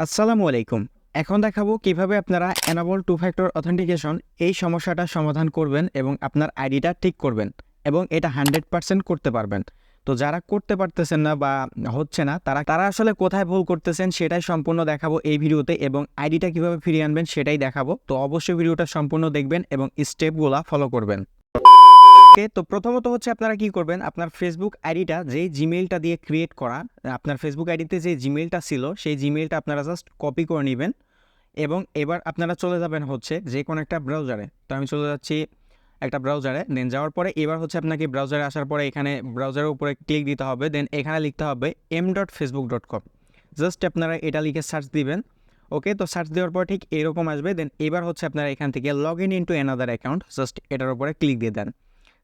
আসসালামু আলাইকুম। এখন দেখাবো কিভাবে আপনারা এনাবল টু ফ্যাক্টর অথেন্টিকেশন এই সমস্যাটা সমাধান করবেন এবং আপনার আইডিটা ঠিক করবেন এবং এটা 100% করতে পারবেন। তো যারা করতে পারতেছেন না বা হচ্ছে না তারা তারা আসলে কোথায় ভুল করতেছেন সেটাই সম্পূর্ণ দেখাবো এই ভিডিওতে এবং আইডিটা কিভাবে ফিরিয়ে আনবেন সেটাই দেখাবো। তো অবশ্যই ভিডিওটা সম্পূর্ণ দেখবেন এবং স্টেপগুলো ফলো করবেন। ওকে, তো প্রথমত হচ্ছে আপনারা কি করবেন, আপনার ফেসবুক আইডিটা যেই জিমেইলটা দিয়ে ক্রিয়েট করা, আপনার ফেসবুক আইডিতে যে জিমেইলটা ছিল সেই জিমেইলটা আপনারা জাস্ট কপি করে নেবেন এবং এবার আপনারা চলে যাবেন হচ্ছে যে কোনো একটা ব্রাউজারে। তো আমি চলে যাচ্ছি একটা ব্রাউজারে, দেন যাওয়ার পরে এবার হচ্ছে আপনাকে ব্রাউজারে আসার পরে এখানে ব্রাউজারের উপরে ক্লিক দিতে হবে, দেন এখানে লিখতে হবে m.facebook.com। জাস্ট আপনারা এটা লিখে সার্চ দিবেন। ওকে, তো সার্চ দেওয়ার পর ঠিক এরকম আসবে। দেন এবার হচ্ছে আপনারা এখান থেকে log in into another account, just এটার উপরে ক্লিক দিয়ে দেন।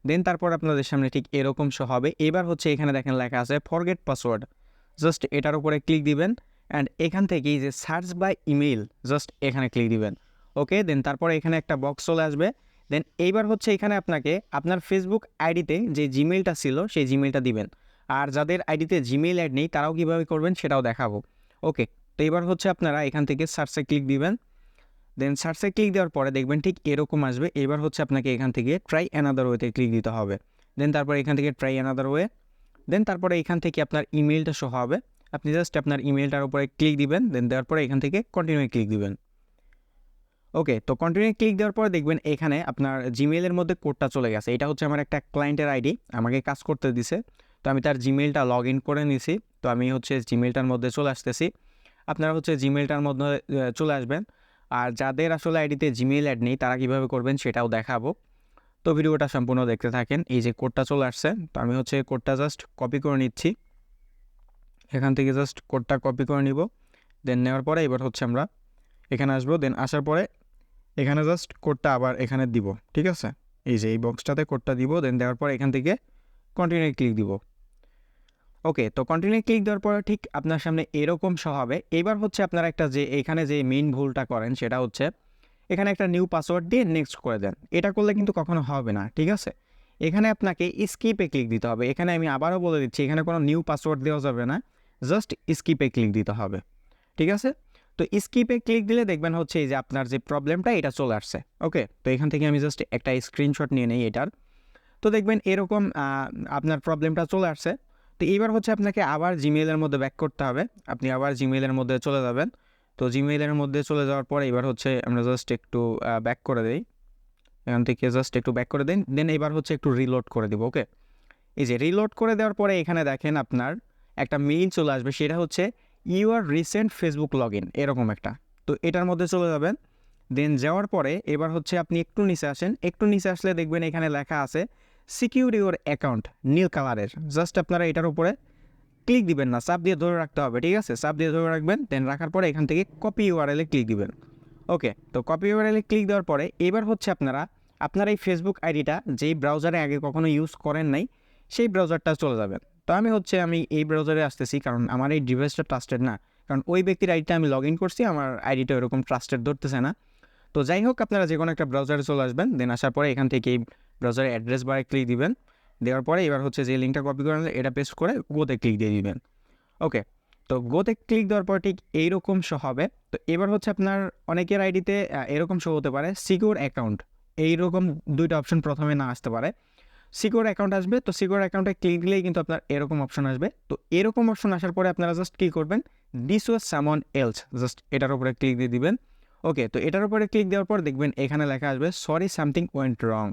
দেন তারপর আপনাদের সামনে ঠিক এরকম শো হবে। এবার হচ্ছে এখানে দেখেন লেখা আছে ফরগেট পাসওয়ার্ড, জাস্ট এটার উপরে ক্লিক দিবেন অ্যান্ড এখান থেকেই যে সার্চ বাই ইমেইল জাস্ট এখানে ক্লিক দিবেন। ওকে, দেন তারপরে এখানে একটা বক্স চলে আসবে। দেন এইবার হচ্ছে এখানে আপনাকে আপনার ফেসবুক আইডিতে যে জিমেইলটা ছিল সেই জিমেইলটা দিবেন। আর যাদের আইডিতে জিমেইল অ্যাড নেই তারাও কীভাবে করবেন সেটাও দেখাবো। ওকে, তো এবার হচ্ছে আপনারা এখান থেকে সার্চে ক্লিক দিবেন। দেন সার্চে ক্লিক দেওয়ার পরে দেখবেন ঠিক এরকম আসবে। এবার হচ্ছে আপনাকে এখান থেকে ট্রাই অ্যানাদার ওয়েতে ক্লিক দিতে হবে। দেন তারপরে এখান থেকে ট্রাই অ্যানাদার ওয়ে। দেন তারপরে এখান থেকে আপনার ইমেলটা শো হবে। আপনি জাস্ট আপনার ইমেলটার উপরে ক্লিক দিবেন, দেন দেওয়ার পরে এখান থেকে কন্টিনিউ ক্লিক দিবেন। ওকে, তো কন্টিনিউ ক্লিক দেওয়ার পরে দেখবেন এখানে আপনার জিমেইলের মধ্যে কোডটা চলে গেছে। এটা হচ্ছে আমার একটা ক্লায়েন্টের আইডি, আমাকে কাজ করতে দিছে। তো আমি তার জিমেইলটা লগ ইন করে নিছি। তো আমি হচ্ছে জিমেইলটার মধ্যে চলে আসতেছি। আপনারা হচ্ছে জিমেইলটার মধ্যে চলে আসবেন। আর যাদের আসলে আইডিতে জিমেইল অ্যাড নেই তারা কীভাবে করবেন সেটাও দেখাবো। তো ভিডিওটা সম্পূর্ণ দেখতে থাকেন। এই যে কোডটা চলে আসছে, তো আমি হচ্ছে কোডটা জাস্ট কপি করে নিচ্ছি। এখান থেকে জাস্ট কোডটা কপি করে নিব। দেন নেওয়ার পরে এবার হচ্ছে আমরা এখানে আসবো। দেন আসার পরে এখানে জাস্ট কোডটা আবার এখানে দিব, ঠিক আছে? এই যে এই বক্সটাতে কোডটা দিব। দেন দেওয়ার পর এখান থেকে কন্টিনিউ ক্লিক দিব। ওকে, তো কন্টিনিউ ক্লিক দেওয়ার পরে ঠিক আপনার সামনে এরকম শো হবে। এবার হচ্ছে আপনারা একটা যে এখানে যে মেইন ভুলটা করেন সেটা হচ্ছে এখানে একটা নিউ পাসওয়ার্ড দিয়ে নেক্সট করে দেন। এটা করলে কিন্তু কখনো হবে না, ঠিক আছে? এখানে আপনাকে স্কিপে ক্লিক দিতে হবে। এখানে আমি আবারও বলে দিচ্ছি, এখানে কোনো নিউ পাসওয়ার্ড দেওয়া যাবে না, জাস্ট স্কিপে ক্লিক দিতে হবে, ঠিক আছে? তো স্কিপে ক্লিক দিলে দেখবেন হচ্ছে এই যে আপনার যে প্রবলেমটা এটা চলে আসছে। ওকে, তো এখান থেকে আমি জাস্ট একটা স্ক্রিনশট নিয়ে নেই এটার। তো দেখবেন এরকম আপনার প্রবলেমটা চলে আসছে। তো এইবার হচ্ছে আপনাকে আবার জিমেইলের মধ্যে ব্যাক করতে হবে। আপনি আবার জিমেইলের মধ্যে চলে যাবেন। তো জিমেইলের মধ্যে চলে যাওয়ার পরে এবার হচ্ছে আমরা জাস্ট একটু ব্যাক করে দিই। এখান থেকে জাস্ট একটু ব্যাক করে দিন। দেন এবার হচ্ছে একটু রিলোড করে দিব। ওকে, এই যে রিলোড করে দেওয়ার পরে এখানে দেখেন আপনার একটা মেইল চলে আসবে, সেটা হচ্ছে your recent Facebook log in, এরকম একটা। তো এটার মধ্যে চলে যাবেন। দেন যাওয়ার পরে এবার হচ্ছে আপনি একটু নিচে আসেন। একটু নিচে আসলে দেখবেন এখানে লেখা আছে সিকিউর ইউর অ্যাকাউন্ট, নীল কালারের। জাস্ট আপনারা এটার উপরে ক্লিক দিবেন না, চাপ দিয়ে ধরে রাখতে হবে, ঠিক আছে? চাপ দিয়ে ধরে রাখবেন। দেন রাখার পরে এখান থেকে কপি ইউআরএলে ক্লিক দিবেন। ওকে, তো কপি ইউআরএলে ক্লিক দেওয়ার পরে এবার হচ্ছে আপনারা আপনার এই ফেসবুক আইডিটা যেই ব্রাউজারে আগে কখনো ইউজ করেন নাই সেই ব্রাউজারটা চলে যাবেন। তো আমি এই ব্রাউজারে আসতেছি কারণ আমার এই ডিভাইসটা ট্রাস্টেড না, কারণ ওই ব্যক্তির আইডিটা আমি লগ ইন করছি, আমার আইডিটা এরকম ট্রাস্টেড ধরতেছে না। তো যাই হোক, আপনারা যে কোনো একটা ব্রাউজারে চলে আসবেন। দেন আসার পরে এখান থেকে এই ব্রাউজারের অ্যাড্রেস বারে ক্লিক দিবেন। দেওয়ার পরে এবার হচ্ছে যে লিঙ্কটা কপি করে এটা পেস্ট করে গোতে ক্লিক দিয়ে দিবেন। ওকে, তো গোতে ক্লিক দেওয়ার পর ঠিক এইরকম শো হবে। তো এবার হচ্ছে আপনার অনেকের আইডিতে এরকম শো হতে পারে সিকিউর অ্যাকাউন্ট, এইরকম দুইটা অপশন প্রথমে না আসতে পারে। সিকিউর অ্যাকাউন্ট আসবে, তো সিকিউর অ্যাকাউন্টে ক্লিক দিলেই কিন্তু আপনার এরকম অপশন আসবে। তো এরকম অপশন আসার পরে আপনারা জাস্ট কী করবেন, দিস ওয়াজ সামন এলস, জাস্ট এটার উপরে ক্লিক দিয়ে দিবেন। ওকে, তো এটার উপরে ক্লিক দেওয়ার পর দেখবেন এখানে লেখা আসবে সরি সামথিং ওয়েন্ট রং।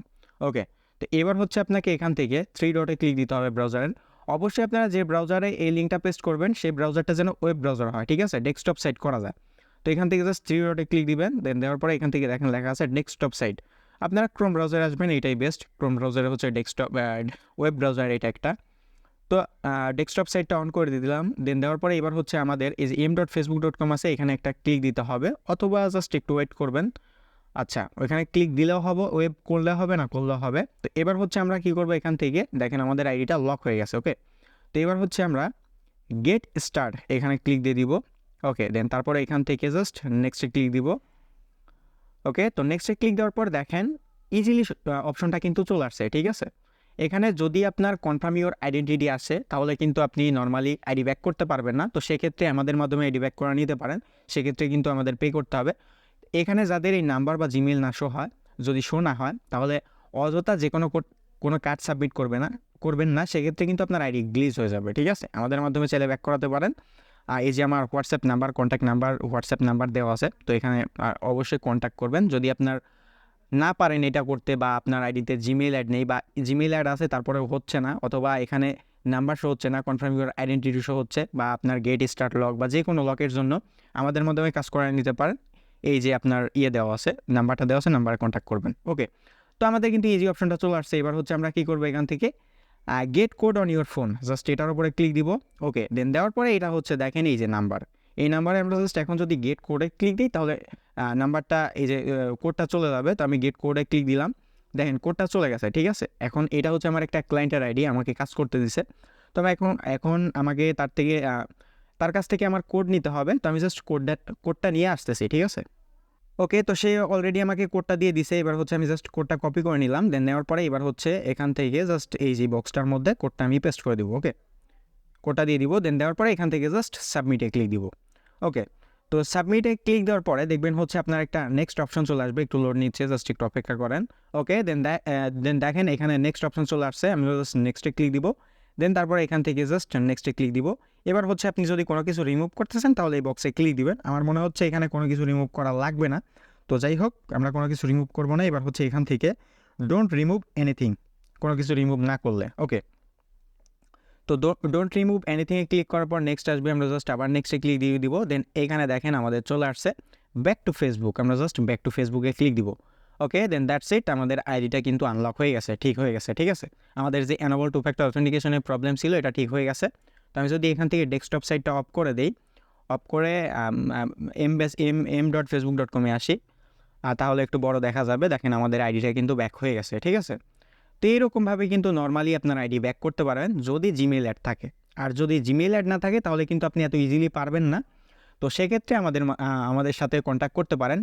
ওকে, তো এবার হচ্ছে আপনাকে এখান থেকে থ্রি ডটে ক্লিক দিতে হবে ব্রাউজারের। অবশ্যই আপনারা যে ব্রাউজারে এই লিঙ্কটা পেস্ট করবেন সেই ব্রাউজারটা যেন ওয়েব ব্রাউজার হয়, ঠিক আছে? ডেস্কটপ সাইট করা যায়। তো এখান থেকে জাস্ট থ্রি ডটে ক্লিক দিবেন। দেন দেওয়ার পরে এখান থেকে দেখেন লেখা আছে ডেস্কটপ সাইট। আপনারা ক্রোম ব্রাউজারে আসবেন, এইটাই বেস্ট। ক্রোম ব্রাউজারে হচ্ছে ডেস্কটপ ওয়েব ব্রাউজার এটা একটা। তো ডেস্কটপ সাইটটা অন করে দিয়ে দিলাম। দেন দেওয়ার পরে এবার হচ্ছে আমাদের এই যে m.facebook.com আছে, এখানে একটা ক্লিক দিতে হবে, অথবা জাস্ট একটু ওয়েট করবেন। আচ্ছা, ওইখানে ক্লিক দিলেও হবে, ওয়েব করলে হবে, না করলেও হবে। তো এবার হচ্ছে আমরা কী করবো, এখান থেকে দেখেন আমাদের আইডিটা লক হয়ে গেছে। ওকে, তো এবার হচ্ছে আমরা গেট স্টার্ট এখানে ক্লিক দিয়ে দিব। ওকে, দেন তারপরে এখান থেকে জাস্ট নেক্সটে ক্লিক দিব। ওকে, তো নেক্সটে ক্লিক দেওয়ার পর দেখেন ইজিলি অপশনটা কিন্তু চলে আসছে, ঠিক আছে? এখানে যদি আপনার কনফার্ম ইউর আইডেন্টিটি আসে তাহলে কিন্তু আপনি নর্মালি আইডি ব্যাক করতে পারবেন না। তো সেক্ষেত্রে আমাদের মাধ্যমে আইডি ব্যাক করে নিতে পারেন, সেক্ষেত্রে কিন্তু আমাদের পে করতে হবে। এখানে যাদের এই নাম্বার বা জিমেল না শো হয়, যদি শো না হয়, তাহলে অযথা যে কোনো কার্ড সাবমিট করবেন না, সেক্ষেত্রে কিন্তু আপনার আইডি গ্লিচ হয়ে যাবে, ঠিক আছে। আমাদের মাধ্যমে চাইলে ব্যাক করাতে পারেন। এই যে আমার WhatsApp number, contact number, WhatsApp number দেওয়া আছে, তো এখানে অবশ্যই কন্ট্যাক্ট করবেন। যদি আপনার না পারেন এটা করতে, বা আপনার আইডিতে জিমেল অ্যাড নেই, বা জিমেল অ্যাড আছে তারপরে হচ্ছে না, অথবা এখানে নাম্বার শো হচ্ছে না, কনফার্ম ইউর আইডেন্টিটি শো হচ্ছে, বা আপনার গেট স্টার্ট লক বা যে কোনো লকের জন্য আমাদের মাধ্যমে কাজ করে নিতে পারেন। এই যে আপনার দেওয়া আছে, নাম্বারটা দেওয়া আছে, নাম্বারে কন্ট্যাক্ট করবেন। ওকে, তো আমাদের কিন্তু ইজি অপশনটা চলে আসছে। এবার হচ্ছে আমরা কী করবো, এখান থেকে gate code on your phone, just এটার উপরে ক্লিক দিব। ওকে, দেন দেওয়ার পরে এটা হচ্ছে দেখেন এই যে নাম্বার, এই নাম্বারে আমরা জাস্ট এখন যদি গেট কোডে ক্লিক দিই তাহলে নাম্বারটা এই যে কোডটা চলে যাবে। তো আমি গেট কোডে ক্লিক দিলাম, দেখেন কোডটা চলে গেছে, ঠিক আছে। এখন এটা হচ্ছে আমার একটা ক্লায়েন্টের আইডি, আমাকে কাজ করতে দিছে। তবে এখন আমাকে তার কাছ থেকে আমার কোড নিতে হবে। তো আমি জাস্ট কোডটা নিয়ে আসতেছি, ঠিক আছে। ওকে, তো সে অলরেডি আমাকে কোডটা দিয়ে দিছে। এবার হচ্ছে আমি জাস্ট কোডটা কপি করে নিলাম, দেন নেওয়ার পরে এবার হচ্ছে এখান থেকে জাস্ট এই যে বক্সটার মধ্যে কোডটা আমি পেস্ট করে দিব। ওকে, কোডটা দিয়ে দিব, দেন দেওয়ার পরে এখান থেকে জাস্ট সাবমিটে ক্লিক দিব। ওকে, তো সাবমিটে ক্লিক দেওয়ার পরে দেখবেন হচ্ছে আপনার একটা নেক্সট অপশন চলে আসবে, একটু লোড নিচ্ছে, জাস্ট একটু অপেক্ষা করেন। ওকে, দেন দেখেন এখানে নেক্সট অপশন চলে আসছে, আমি জাস্ট নেক্সটে ক্লিক দিব। দেন তারপরে এখান থেকে জাস্ট নেক্সটে ক্লিক দিব। এবার হচ্ছে আপনি যদি কোনো কিছু রিমুভ করতেছেন তাহলে এই বক্সে ক্লিক দিবেন। আমার মনে হচ্ছে এখানে কোনো কিছু রিমুভ করা লাগবে না, তো যাই হোক আমরা কোনো কিছু রিমুভ করবো না। এবার হচ্ছে এখান থেকে ডোন্ট রিমুভ এনিথিং, কোনো কিছু রিমুভ না করলে। ওকে, তো ডোন্ট রিমুভ এনিথিংয়ে ক্লিক করার পর নেক্সট আসবে, আমরা জাস্ট আবার নেক্সটে ক্লিক দিয়ে দিব। দেন এখানে দেখেন আমাদের চলে আসছে ব্যাক টু ফেসবুক, আমরা জাস্ট ব্যাক টু ফেসবুকে ক্লিক দিব। ওকে, দেন দ্যাটস ইট, আমাদের আইডিটা কিন্তু আনলক হয়ে গেছে, ঠিক হয়ে গেছে, ঠিক আছে। আমাদের যে এনেবল টু ফ্যাক্টর অথেন্টিকেশনের প্রবলেম ছিল এটা ঠিক হয়ে গেছে। তো আমি যদি এখান থেকে ডেস্কটপ সাইটটা অফ করে দিই, অফ করে m.facebook.com-এ আসি, তাহলে একটু বড় দেখা যাবে, দেখেন আমাদের আইডিটা কিন্তু ব্যাক হয়ে গেছে, ঠিক আছে। তো এইরকমভাবে কিন্তু নর্মালি আপনার আইডি ব্যাক করতে পারেন যদি জিমেল অ্যাড থাকে। আর যদি জিমেল অ্যাড না থাকে তাহলে কিন্তু আপনি এত ইজিলি পারবেন না। তো সেক্ষেত্রে আমাদের সাথে কন্ট্যাক্ট করতে পারেন।